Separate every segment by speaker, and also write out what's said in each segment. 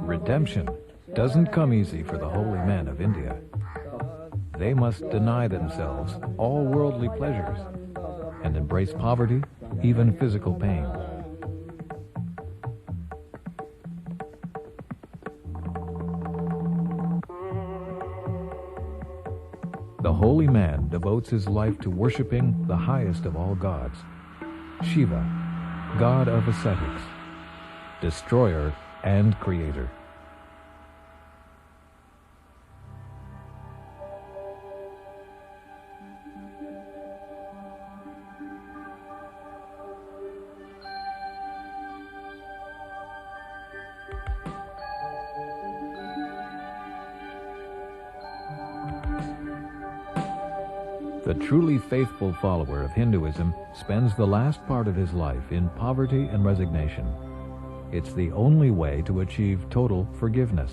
Speaker 1: Redemption doesn't come easy for the holy men of India. They must deny themselves all worldly pleasures and embrace poverty, even physical pain. The holy man devotes his life to worshiping the highest of all gods, Shiva, god of ascetics, destroyer and creator. The truly faithful follower of Hinduism spends the last part of his life in poverty and resignation. It's the only way to achieve total forgiveness.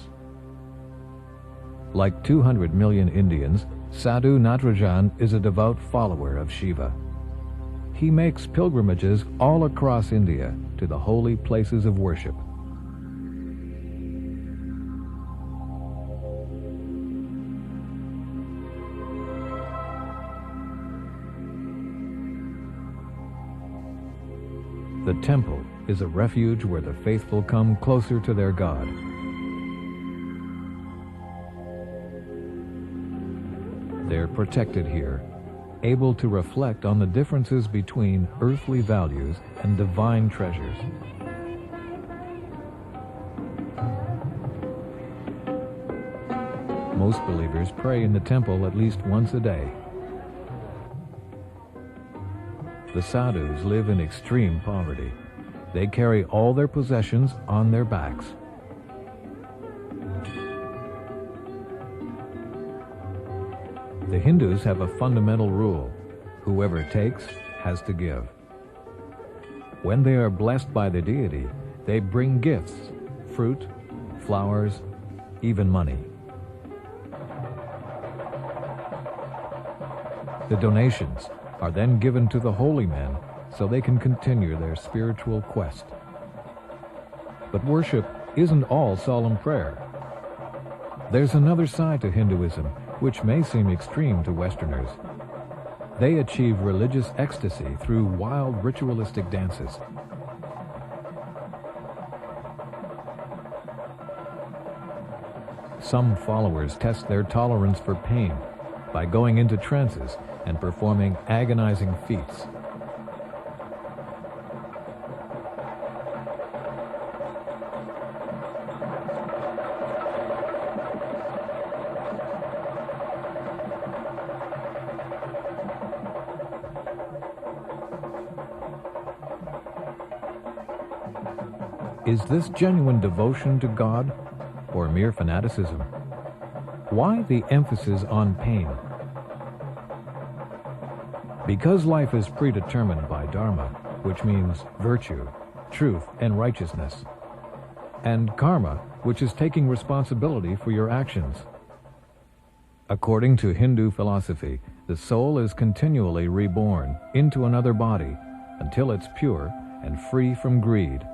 Speaker 1: Like 200 million Indians, Sadhu Natarajan is a devout follower of Shiva. He makes pilgrimages all across India to the holy places of worship. The temple is a refuge where the faithful come closer to their God. They're protected here, able to reflect on the differences between earthly values and divine treasures. Most believers pray in the temple at least once a day. The sadhus live in extreme poverty. They carry all their possessions on their backs. The Hindus have a fundamental rule: whoever takes has to give. When they are blessed by the deity, they bring gifts, fruit, flowers, even money. The donations are then given to the holy men so they can continue their spiritual quest. But worship isn't all solemn prayer. There's another side to Hinduism which may seem extreme to Westerners. They achieve religious ecstasy through wild ritualistic dances. Some followers test their tolerance for pain by going into trances and performing agonizing feats. Is this genuine devotion to God or mere fanaticism? Why the emphasis on pain? Because life is predetermined by dharma, which means virtue, truth, and righteousness, and karma, which is taking responsibility for your actions. According to Hindu philosophy, the soul is continually reborn into another body until it's pure and free from greed.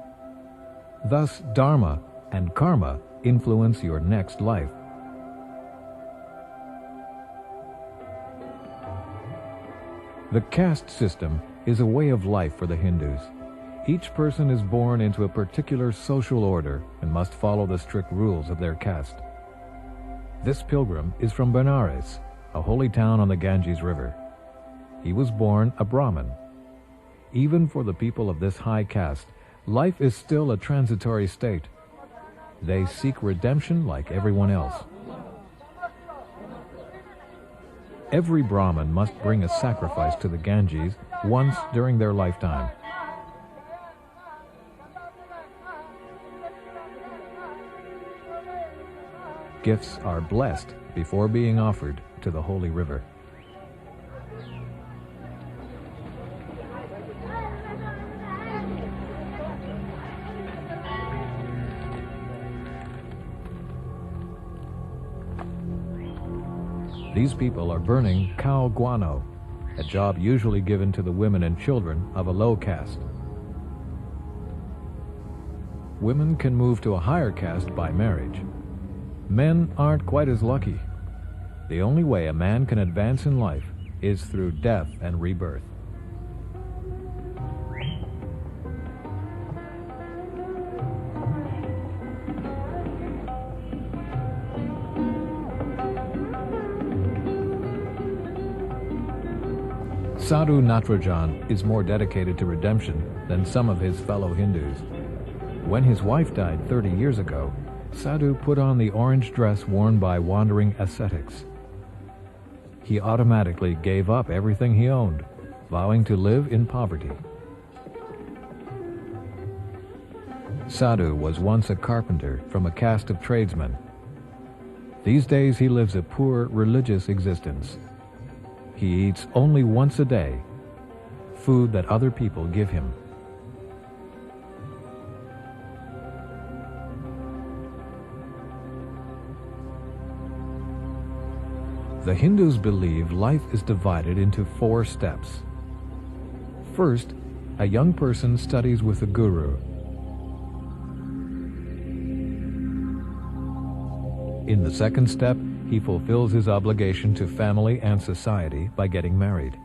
Speaker 1: Thus, dharma and karma influence your next life. The caste system is a way of life for the Hindus. Each person is born into a particular social order and must follow the strict rules of their caste. This pilgrim is from Benares, a holy town on the Ganges River. He was born a Brahmin. Even for the people of this high caste, life is still a transitory state. They seek redemption like everyone else. Every Brahmin must bring a sacrifice to the Ganges once during their lifetime. Gifts are blessed before being offered to the holy river. These people are burning cow guano, a job usually given to the women and children of a low caste. Women can move to a higher caste by marriage. Men aren't quite as lucky. The only way a man can advance in life is through death and rebirth. Sadhu Natrajan is more dedicated to redemption than some of his fellow Hindus. When his wife died 30 years ago, Sadhu put on the orange dress worn by wandering ascetics. He automatically gave up everything he owned, vowing to live in poverty. Sadhu was once a carpenter from a caste of tradesmen. These days he lives a poor religious existence. He eats only once a day, food that other people give him. The Hindus believe life is divided into 4 steps. First, a young person studies with a guru. In the second step, he fulfills his obligation to family and society by getting married.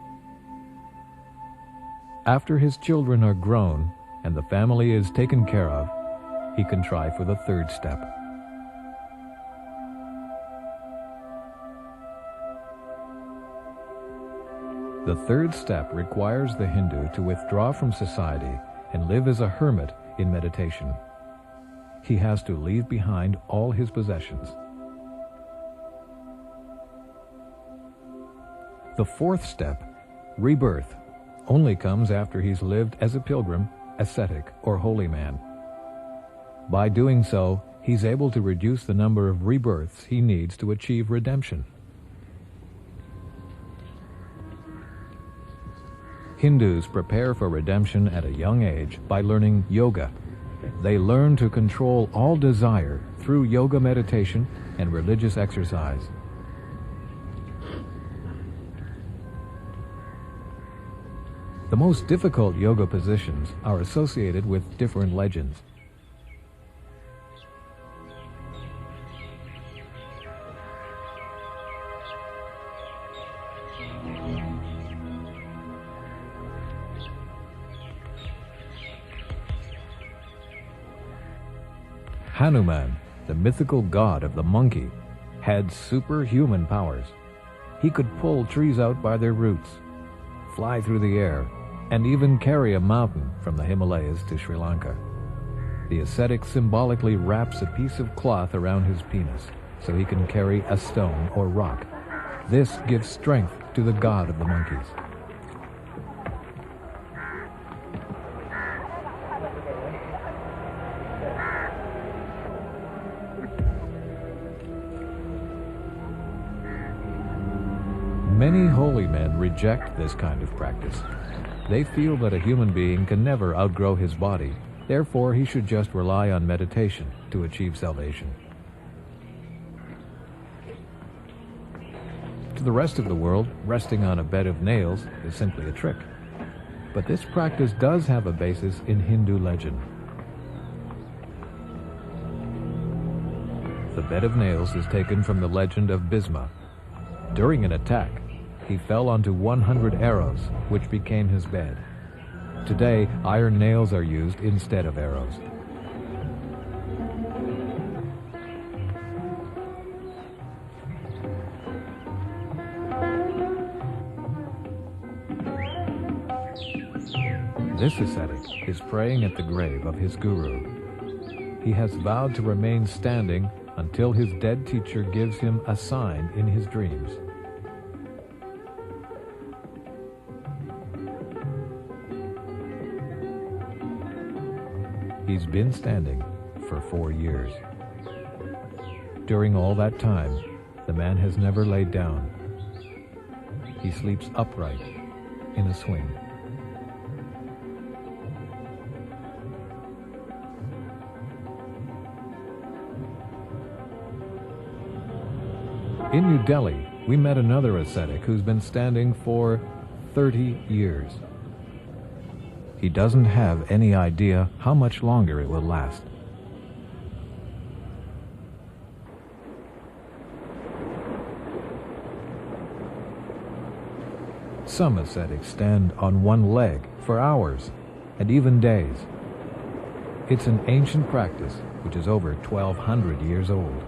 Speaker 1: After his children are grown and the family is taken care of, he can try for the third step. The third step requires the Hindu to withdraw from society and live as a hermit in meditation. He has to leave behind all his possessions. The fourth step, rebirth, only comes after he's lived as a pilgrim, ascetic, or holy man. By doing so, he's able to reduce the number of rebirths he needs to achieve redemption. Hindus prepare for redemption at a young age by learning yoga. They learn to control all desire through yoga meditation and religious exercise. The most difficult yoga positions are associated with different legends. Hanuman, the mythical god of the monkey, had superhuman powers. He could pull trees out by their roots, fly through the air, and even carry a mountain from the Himalayas to Sri Lanka. The ascetic symbolically wraps a piece of cloth around his penis so he can carry a stone or rock. This gives strength to the god of the monkeys. Many holy men reject this kind of practice. They feel that a human being can never outgrow his body, therefore he should just rely on meditation to achieve salvation. To the rest of the world, resting on a bed of nails is simply a trick. But this practice does have a basis in Hindu legend. The bed of nails is taken from the legend of Bhisma. During an attack, he fell onto 100 arrows, which became his bed. Today, iron nails are used instead of arrows. This ascetic is praying at the grave of his guru. He has vowed to remain standing until his dead teacher gives him a sign in his dreams. He's been standing for 4 years. During all that time, the man has never laid down. He sleeps upright in a swing. In New Delhi, we met another ascetic who's been standing for 30 years. He doesn't have any idea how much longer it will last. Some ascetics stand on one leg for hours and even days. It's an ancient practice which is over 1,200 years old.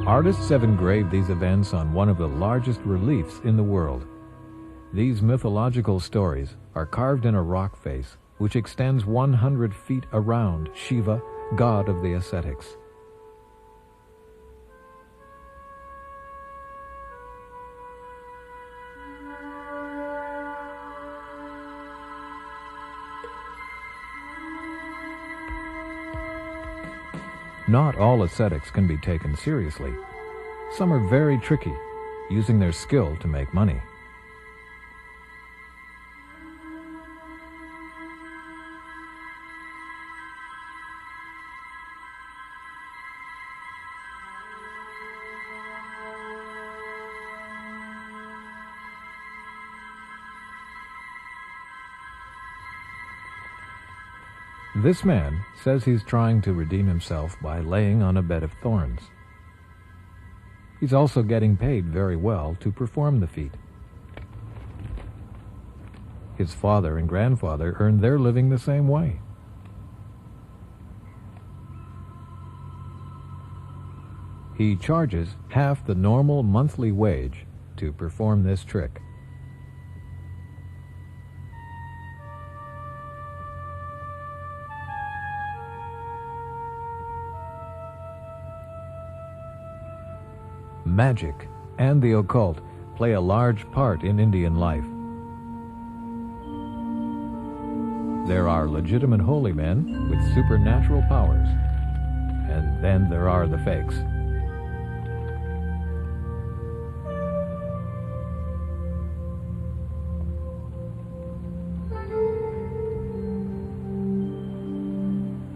Speaker 1: Artists have engraved these events on one of the largest reliefs in the world. These mythological stories are carved in a rock face which extends 100 feet around Shiva, god of the ascetics. Not all ascetics can be taken seriously. Some are very tricky, using their skill to make money. This man says he's trying to redeem himself by laying on a bed of thorns. He's also getting paid very well to perform the feat. His father and grandfather earned their living the same way. He charges half the normal monthly wage to perform this trick. Magic and the occult play a large part in Indian life. There are legitimate holy men with supernatural powers, and then there are the fakes.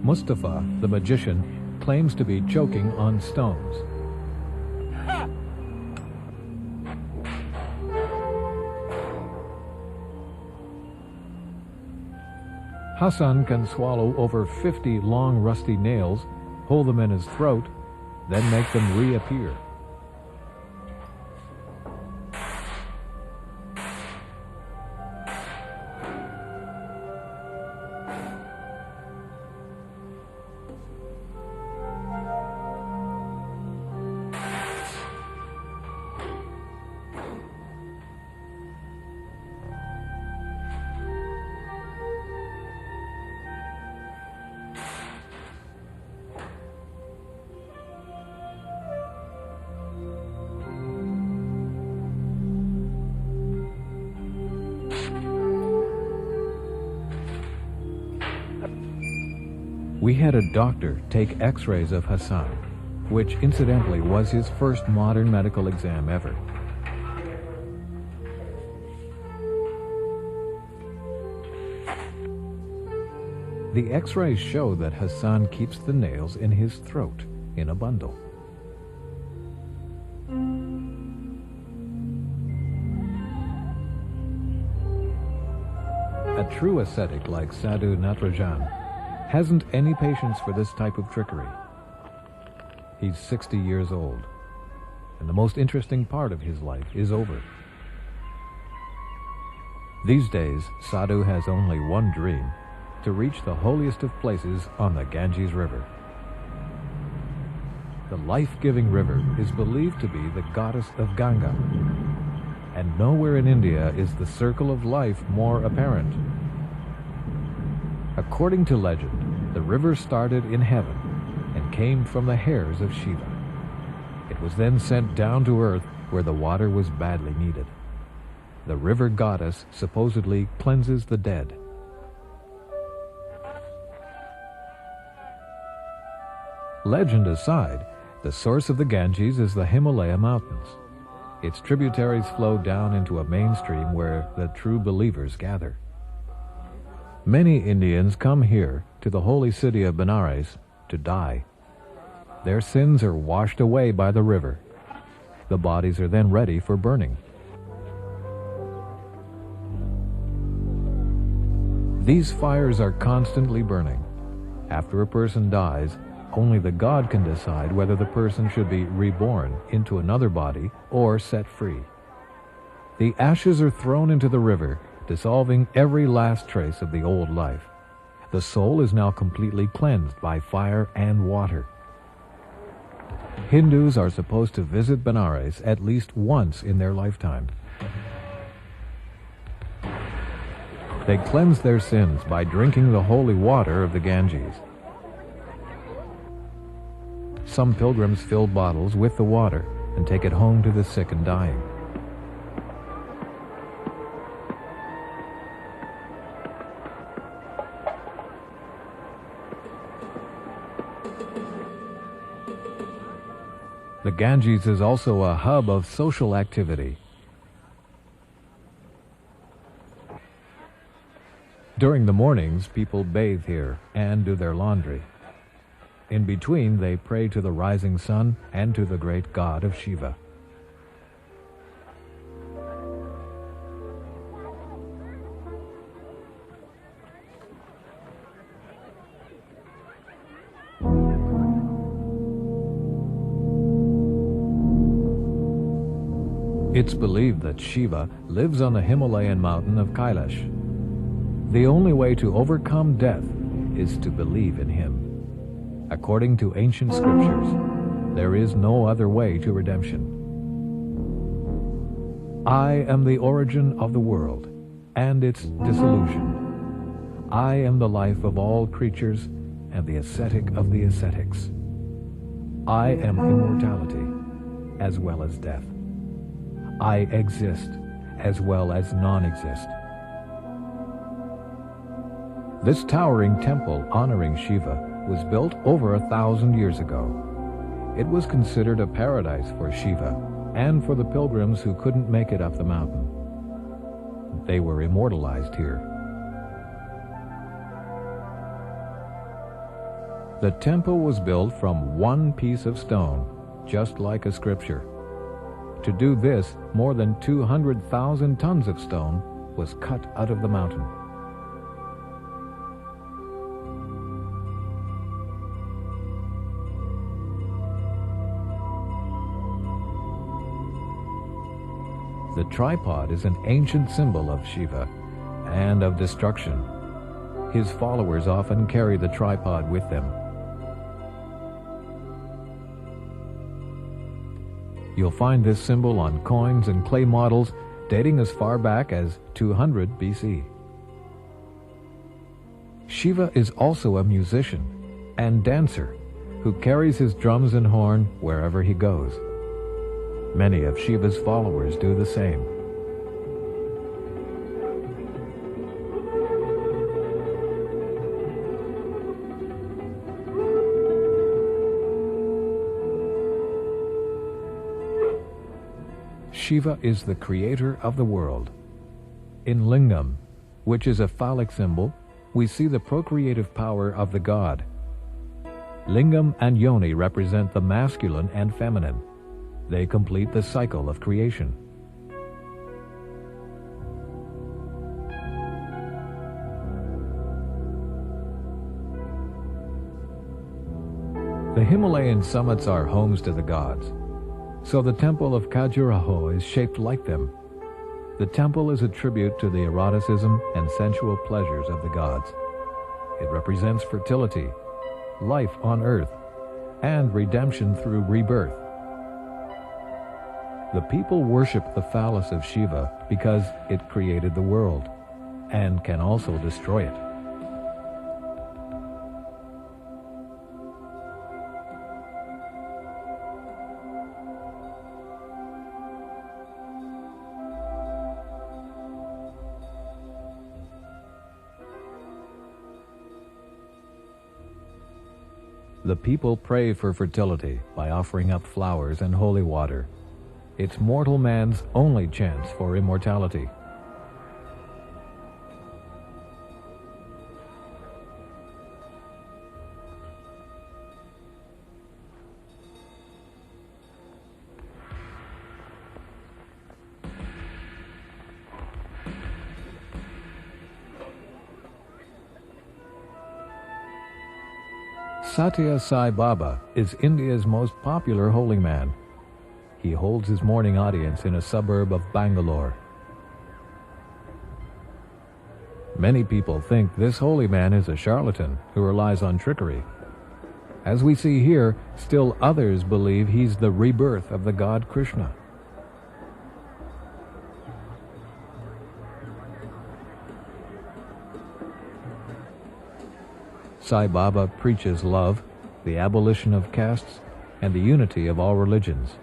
Speaker 1: Mustafa, the magician, claims to be choking on stones. Hassan can swallow over 50 long rusty nails, hold them in his throat, then make them reappear. We had a doctor take x-rays of Hassan, which incidentally was his first modern medical exam ever. The x-rays show that Hassan keeps the nails in his throat in a bundle. A true ascetic like Sadhu Natarajan hasn't any patience for this type of trickery. He's 60 years old, and the most interesting part of his life is over. These days, Sadhu has only one dream: to reach the holiest of places on the Ganges River. The life-giving river is believed to be the goddess of Ganga, and nowhere in India is the circle of life more apparent. According to legend, the river started in heaven and came from the hairs of Shiva. It was then sent down to earth where the water was badly needed. The river goddess supposedly cleanses the dead. Legend aside, the source of the Ganges is the Himalaya mountains. Its tributaries flow down into a main stream where the true believers gather. Many Indians come here to the holy city of Benares to die. Their sins are washed away by the river. The bodies are then ready for burning. These fires are constantly burning. After a person dies, only the god can decide whether the person should be reborn into another body or set free. The ashes are thrown into the river, dissolving every last trace of the old life. The soul is now completely cleansed by fire and water. Hindus are supposed to visit Benares at least once in their lifetime. They cleanse their sins by drinking the holy water of the Ganges. Some pilgrims fill bottles with the water and take it home to the sick and dying. The Ganges is also a hub of social activity. During the mornings, people bathe here and do their laundry. In between, they pray to the rising sun and to the great god of Shiva. It's believed that Shiva lives on the Himalayan mountain of Kailash. The only way to overcome death is to believe in him. According to ancient scriptures, there is no other way to redemption. I am the origin of the world and its dissolution. I am the life of all creatures and the ascetic of the ascetics. I am immortality as well as death. I exist as well as non-exist. This towering temple honoring Shiva was built over 1,000 years ago. It was considered a paradise for Shiva and for the pilgrims who couldn't make it up the mountain. They were immortalized here. The temple was built from one piece of stone, just like a scripture. To do this, more than 200,000 tons of stone was cut out of the mountain. The tripod is an ancient symbol of Shiva and of destruction. His followers often carry the tripod with them. You'll find this symbol on coins and clay models dating as far back as 200 BC. Shiva is also a musician and dancer who carries his drums and horn wherever he goes. Many of Shiva's followers do the same. Shiva is the creator of the world. In lingam, which is a phallic symbol, we see the procreative power of the god. Lingam and yoni represent the masculine and feminine. They complete the cycle of creation. The Himalayan summits are homes to the gods. So the temple of Khajuraho is shaped like them. The temple is a tribute to the eroticism and sensual pleasures of the gods. It represents fertility, life on earth, and redemption through rebirth. The people worship the phallus of Shiva because it created the world and can also destroy it. The people pray for fertility by offering up flowers and holy water. It's mortal man's only chance for immortality. Satya Sai Baba is India's most popular holy man. He holds his morning audience in a suburb of Bangalore. Many people think this holy man is a charlatan who relies on trickery. As we see here, still others believe he's the rebirth of the god Krishna. Sai Baba preaches love, the abolition of castes, and the unity of all religions.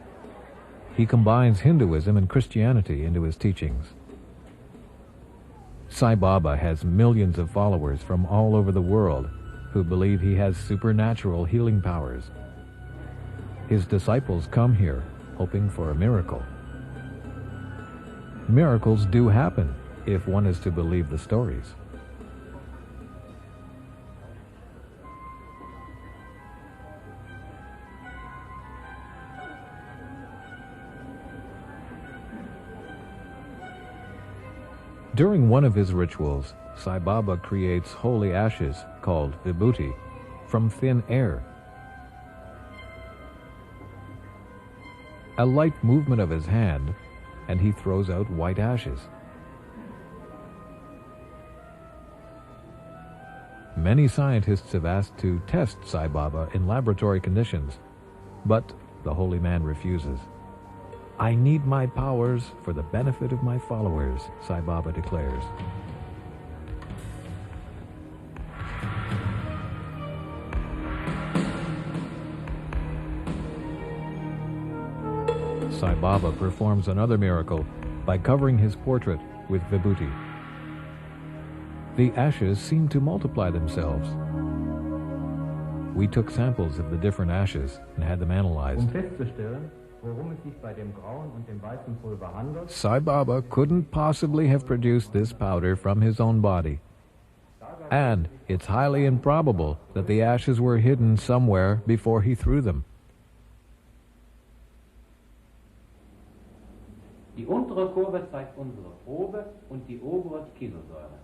Speaker 1: He combines Hinduism and Christianity into his teachings. Sai Baba has millions of followers from all over the world who believe he has supernatural healing powers. His disciples come here hoping for a miracle. Miracles do happen if one is to believe the stories. During one of his rituals, Sai Baba creates holy ashes, called vibhuti, from thin air. A light movement of his hand, and he throws out white ashes. Many scientists have asked to test Sai Baba in laboratory conditions, but the holy man refuses. "I need my powers for the benefit of my followers," Sai Baba declares. Sai Baba performs another miracle by covering his portrait with vibhuti. The ashes seem to multiply themselves. We took samples of the different ashes and had them analyzed. Sai Baba couldn't possibly have produced this powder from his own body. And it's highly improbable that the ashes were hidden somewhere before he threw them.
Speaker 2: Die untere Kurve zeigt unsere Probe und die obere die Kieselsäure.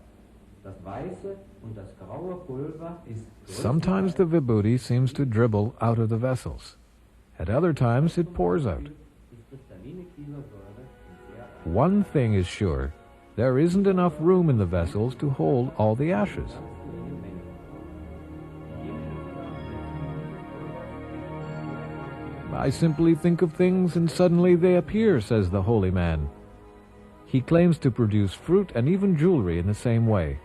Speaker 2: Das weiße und das graue Pulver ist
Speaker 1: Sometimes the vibhuti seems to dribble out of the vessels. At other times it pours out. One thing is sure, there isn't enough room in the vessels to hold all the ashes. "I simply think of things and suddenly they appear," says the holy man. He claims to produce fruit and even jewelry in the same way.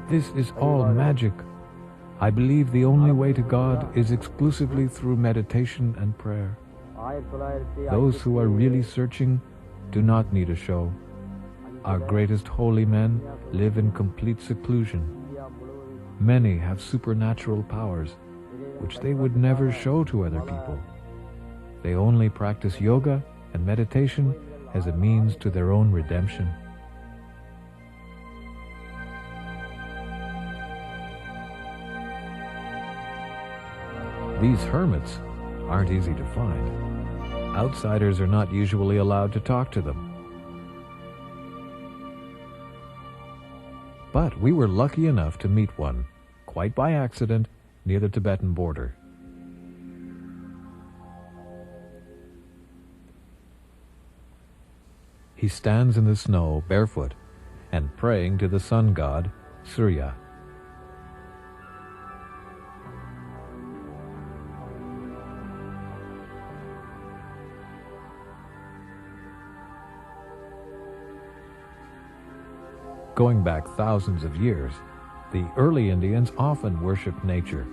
Speaker 1: This is all magic. I believe the only way to God is exclusively through meditation and prayer. Those who are really searching do not need a show. Our greatest holy men live in complete seclusion. Many have supernatural powers, which they would never show to other people. They only practice yoga and meditation as a means to their own redemption. These hermits aren't easy to find. Outsiders are not usually allowed to talk to them. But we were lucky enough to meet one, quite by accident, near the Tibetan border. He stands in the snow barefoot and praying to the sun god, Surya. Going back thousands of years, the early Indians often worshipped nature.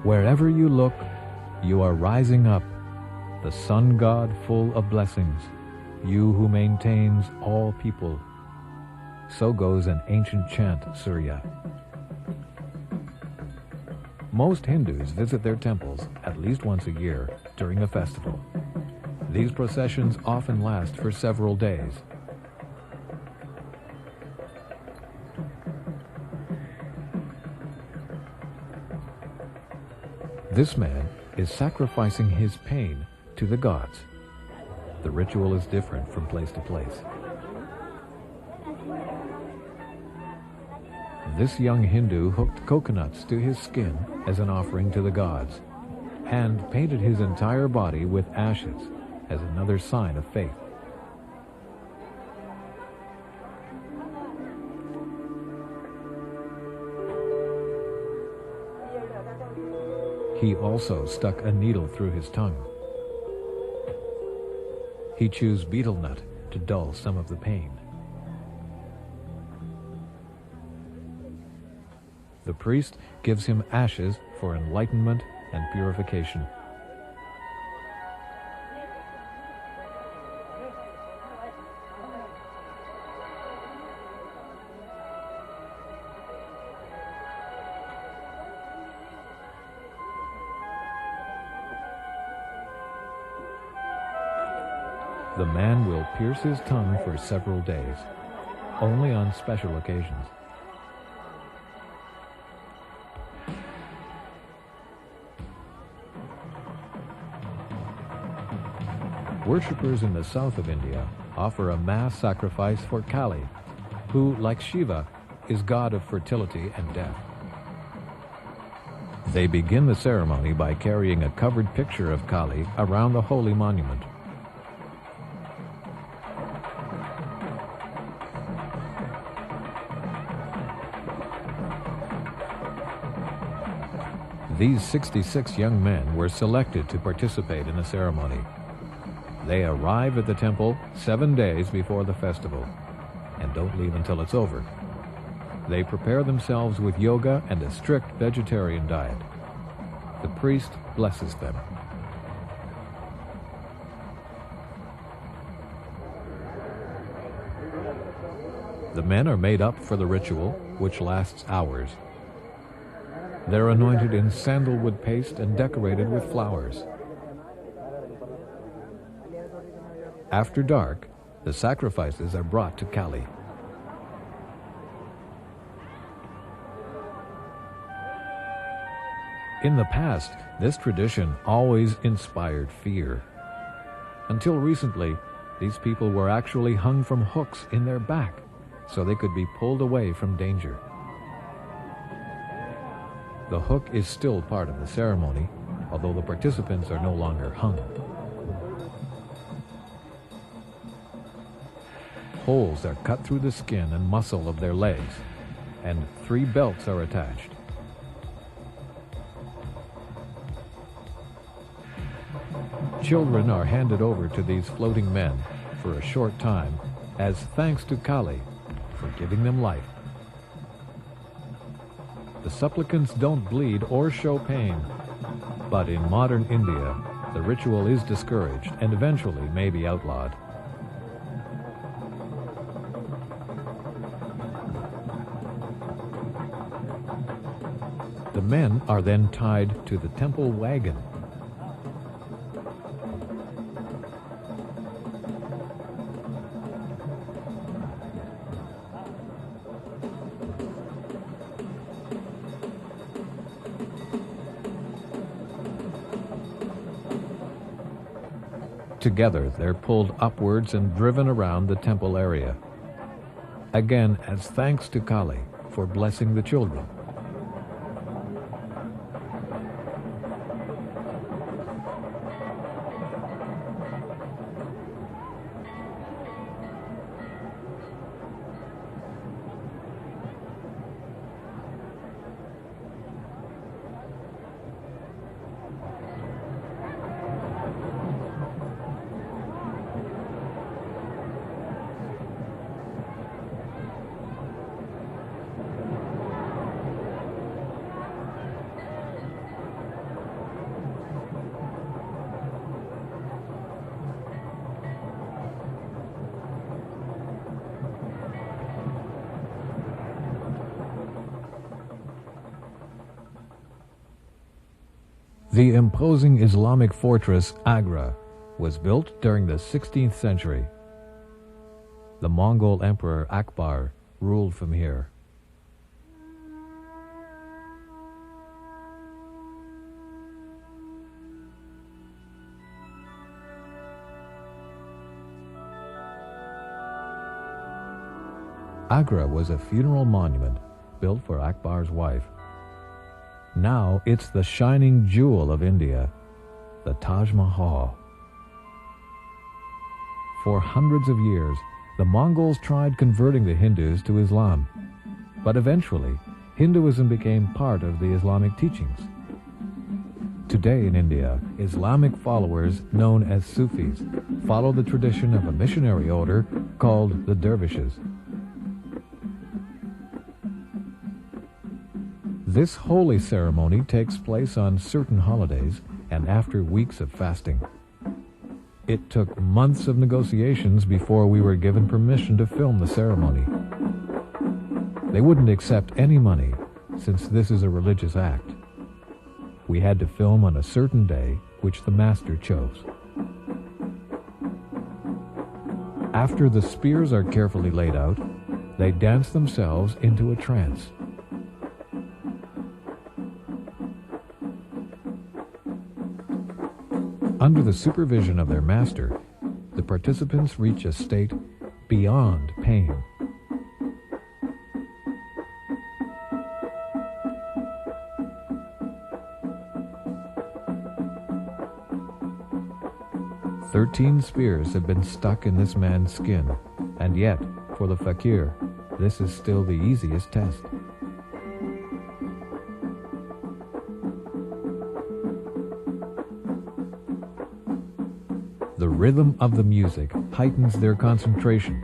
Speaker 1: Wherever you look, you are rising up, the sun god full of blessings, you who maintains all people. So goes an ancient chant, Surya. Most Hindus visit their temples at least once a year during a festival. These processions often last for several days. This man is sacrificing his pain to the gods. The ritual is different from place to place. This young Hindu hooked coconuts to his skin as an offering to the gods, and painted his entire body with ashes as another sign of faith. He also stuck a needle through his tongue. He chews betel nut to dull some of the pain. The priest gives him ashes for enlightenment and purification. The man will pierce his tongue for several days, only on special occasions. Worshippers in the south of India offer a mass sacrifice for Kali, who, like Shiva, is god of fertility and death. They begin the ceremony by carrying a covered picture of Kali around the holy monument. These 66 young men were selected to participate in the ceremony. They arrive at the temple 7 days before the festival and don't leave until it's over. They prepare themselves with yoga and a strict vegetarian diet. The priest blesses them. The men are made up for the ritual, which lasts hours. They're anointed in sandalwood paste and decorated with flowers. After dark, the sacrifices are brought to Kali. In the past, this tradition always inspired fear. Until recently, these people were actually hung from hooks in their back so they could be pulled away from danger. The hook is still part of the ceremony, although the participants are no longer hung. Holes are cut through the skin and muscle of their legs, and 3 belts are attached. Children are handed over to these floating men for a short time as thanks to Kali for giving them life. The supplicants don't bleed or show pain, but in modern India, the ritual is discouraged and eventually may be outlawed. The men are then tied to the temple wagon. Together, they're pulled upwards and driven around the temple area. Again, as thanks to Kali for blessing the children. The imposing Islamic fortress Agra was built during the 16th century. The Mongol Emperor Akbar ruled from here. Agra was a funeral monument built for Akbar's wife. Now it's the shining jewel of India, the Taj Mahal. For hundreds of years, the Mongols tried converting the Hindus to Islam, but eventually, Hinduism became part of the Islamic teachings. Today in India, Islamic followers, known as Sufis, follow the tradition of a missionary order called the Dervishes. This holy ceremony takes place on certain holidays and after weeks of fasting. It took months of negotiations before we were given permission to film the ceremony. They wouldn't accept any money, since this is a religious act. We had to film on a certain day, which the master chose. After the spears are carefully laid out, they dance themselves into a trance. Under the supervision of their master, the participants reach a state beyond pain. "13 spears have been stuck in this man's skin, and yet, for the fakir, this is still the easiest test." The rhythm of the music heightens their concentration.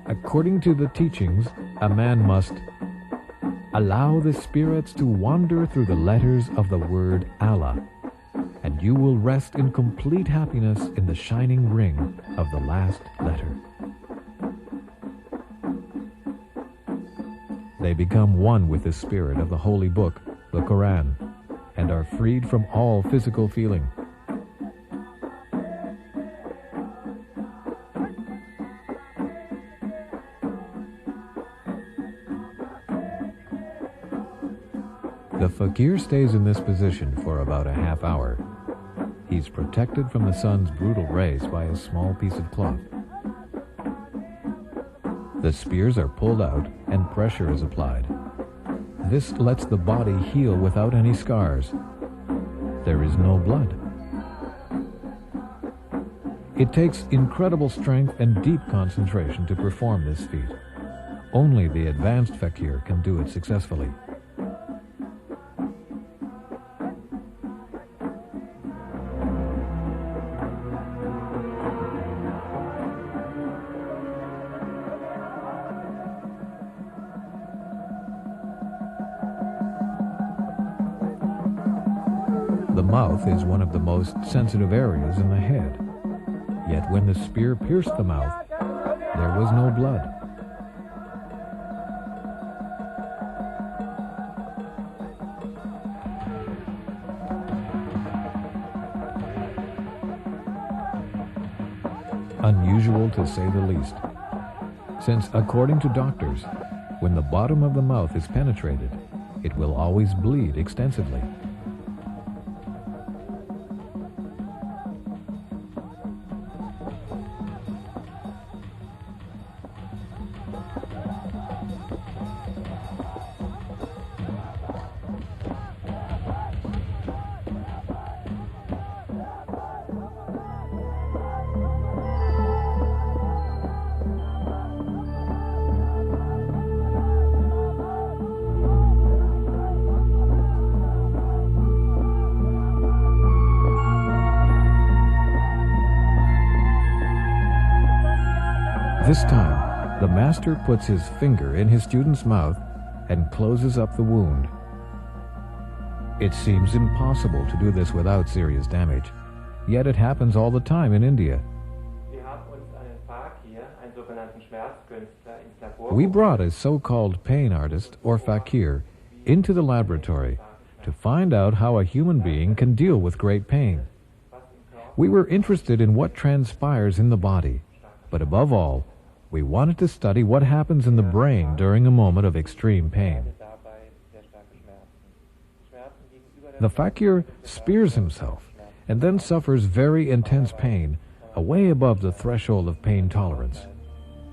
Speaker 1: According to the teachings, a man must allow the spirits to wander through the letters of the word Allah, and you will rest in complete happiness in the shining ring of the last letter. They become one with the spirit of the holy book, the Quran, and are freed from all physical feeling. The fakir stays in this position for about a half hour. He's protected from the sun's brutal rays by a small piece of cloth. The spears are pulled out and pressure is applied. This lets the body heal without any scars. There is no blood. It takes incredible strength and deep concentration to perform this feat. Only the advanced fakir can do it successfully. The mouth is one of the most sensitive areas in the head. Yet when the spear pierced the mouth, there was no blood. Unusual to say the least, since according to doctors, when the bottom of the mouth is penetrated, it will always bleed extensively. This time, the master puts his finger in his student's mouth and closes up the wound. It seems impossible to do this without serious damage, yet it happens all the time in India. We brought a so-called pain artist, or fakir, into the laboratory to find out how a human being can deal with great pain. We were interested in what transpires in the body, but above all, we wanted to study what happens in the brain during a moment of extreme pain. The fakir spears himself and then suffers very intense pain, way above the threshold of pain tolerance.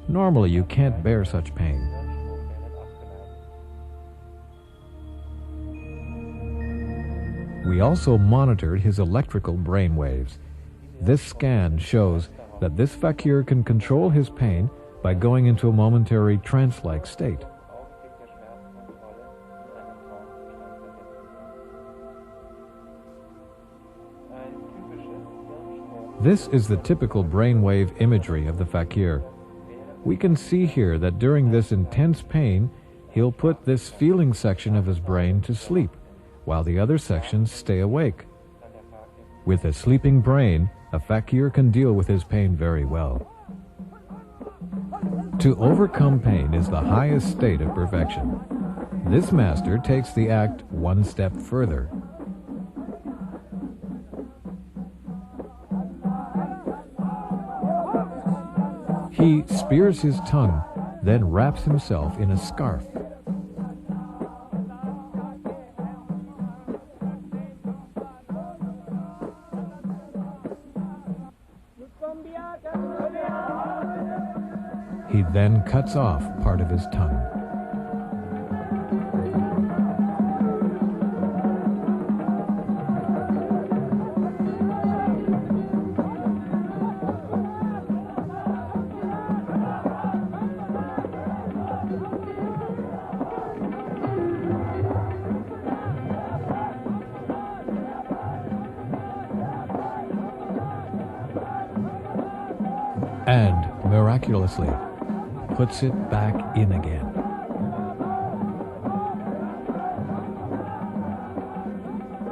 Speaker 1: Normally, you can't bear such pain. We also monitored his electrical brain waves. This scan shows that this fakir can control his pain by going into a momentary trance-like state. This is the typical brainwave imagery of the fakir. We can see here that during this intense pain, he'll put this feeling section of his brain to sleep, while the other sections stay awake. With a sleeping brain, a fakir can deal with his pain very well. To overcome pain is the highest state of perfection. This master takes the act one step further. He spears his tongue, then wraps himself in a scarf. He then cuts off part of his tongue. And, miraculously, puts it back in again.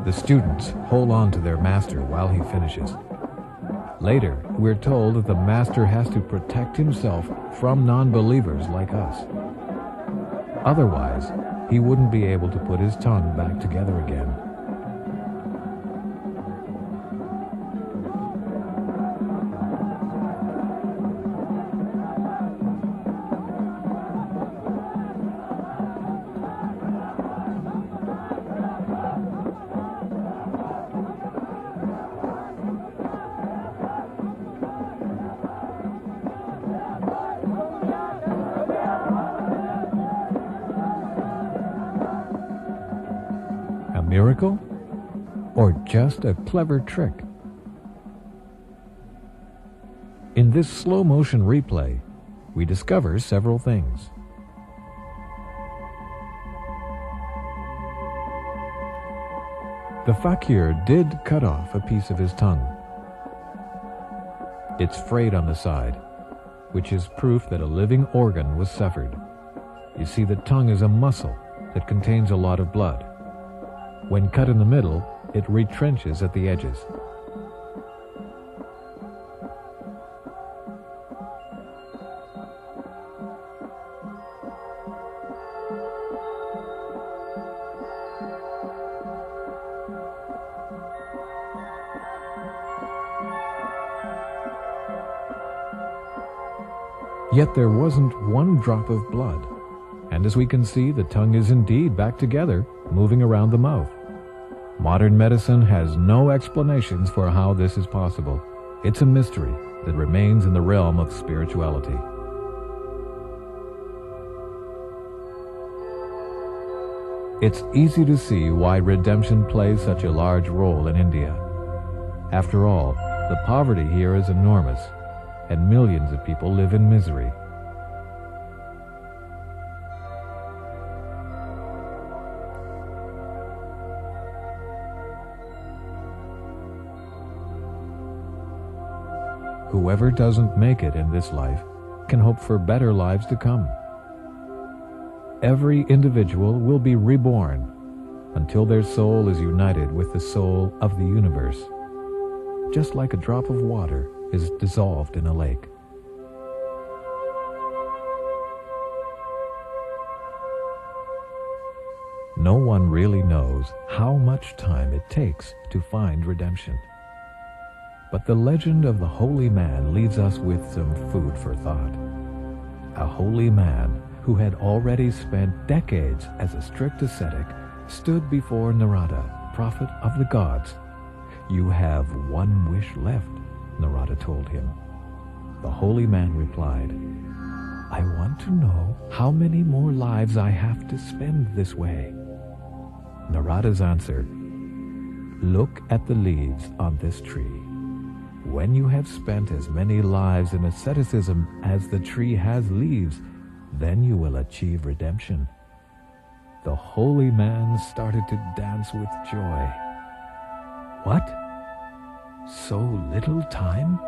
Speaker 1: The students hold on to their master while he finishes. Later, we're told that the master has to protect himself from non-believers like us. Otherwise, he wouldn't be able to put his tongue back together again. Miracle? Or just a clever trick? In this slow motion replay, we discover several things. The fakir did cut off a piece of his tongue. It's frayed on the side, which is proof that a living organ was severed. You see, the tongue is a muscle that contains a lot of blood. When cut in the middle, it retrenches at the edges. Yet there wasn't one drop of blood, and as we can see, the tongue is indeed back together, moving around the mouth. Modern medicine has no explanations for how this is possible. It's a mystery that remains in the realm of spirituality. It's easy to see why redemption plays such a large role in India. After all, the poverty here is enormous, and millions of people live in misery. Whoever doesn't make it in this life can hope for better lives to come. Every individual will be reborn until their soul is united with the soul of the universe, just like a drop of water is dissolved in a lake. no one really knows how much time it takes to find redemption. But the legend of the holy man leaves us with some food for thought. A holy man who had already spent decades as a strict ascetic stood before Narada, prophet of the gods. "You have one wish left," Narada told him. The holy man replied, "I want to know how many more lives I have to spend this way." Narada's answer, "Look at the leaves on this tree. When you have spent as many lives in asceticism as the tree has leaves, then you will achieve redemption." The holy man started to dance with joy. "What? So little time?"